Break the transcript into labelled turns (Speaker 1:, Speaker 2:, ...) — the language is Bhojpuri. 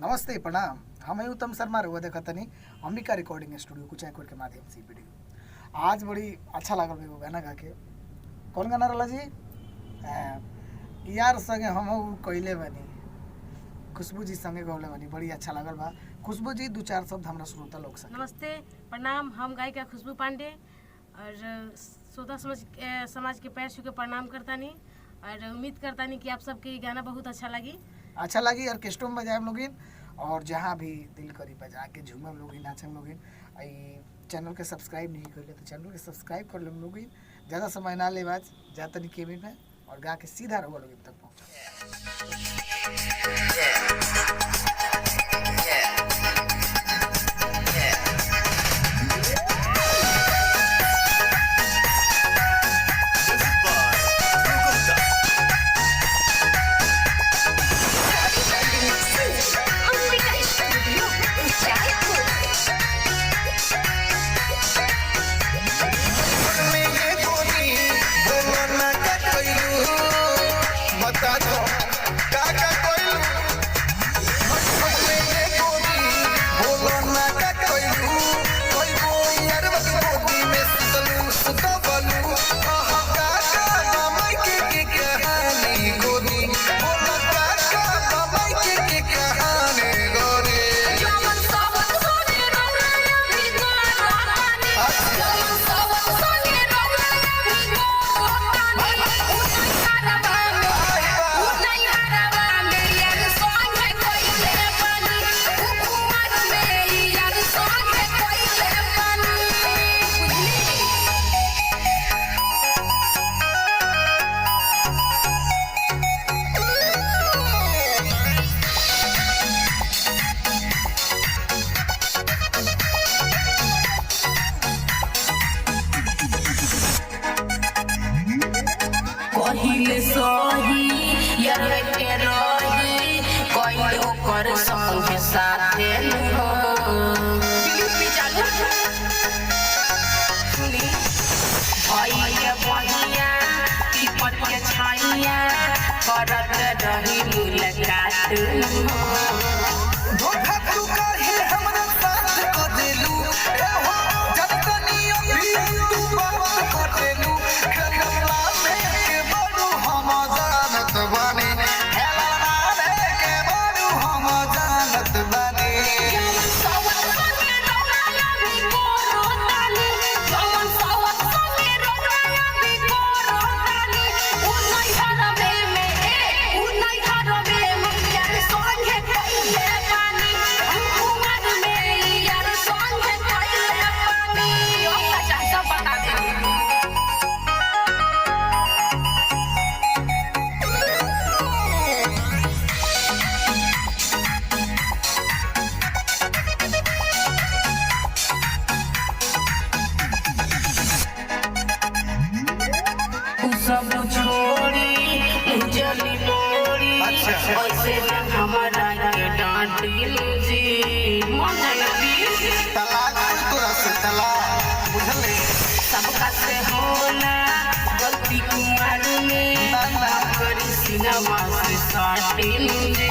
Speaker 1: नमस्ते प्रणाम। हम उत्तम शर्मा रहुआ देखतनी अंबिका रिकॉर्डिंग स्टूडियो कुचायकोट के माध्यम से वीडियो। आज बड़ी अच्छा लागल एगो गाना गा के। कौन गाना रहा जी? यार संगे हम कैले बनी, खुशबू जी संगे गौले बनी, बड़ी अच्छा लागल बा। खुशबू जी दो चार शब्द हमरा श्रोता लोग से।
Speaker 2: नमस्ते प्रणाम। हम गायिका खुशबू पांडे और श्रोता समाज के पैर छू के प्रणाम करतानी और उम्मीद करतानी कि आप सबके ये गाना बहुत अच्छा लगी।
Speaker 1: ऑर्केस्ट्रा में बजाए लोगिन और जहाँ भी दिल करी बजा के झूमम लोगिन, नाचम लोगिन। चैनल के सब्सक्राइब नहीं कर ले तो चैनल के सब्सक्राइब कर लेम लोगिन। ज़्यादा समय ना ले बाज जातनी केबिन में और गा के सीधा रहो लोगिन तक पहुँचा।
Speaker 3: पहिले सही यार के रही कोई ओकर संग साथे हो दिलपी चालू सुनी भैया बहिया टिपट के छाइया करत रही मुलाकात
Speaker 4: धोखा तू काहे हमरा साथ क देलू हो जतनी अभी तू बात कर देलू खेलला में के बड़ू हम जानत बानी खेलला में के बड़ू हम जानत बानी
Speaker 3: सब छोड़ी उजली मोड़ी ऐसे हमारा के डांटी जी मन लगी
Speaker 4: तलाक तोरा से तलाक बुझले
Speaker 3: सबका से होला गलती कुमार में करी सिनेमा से साटी जी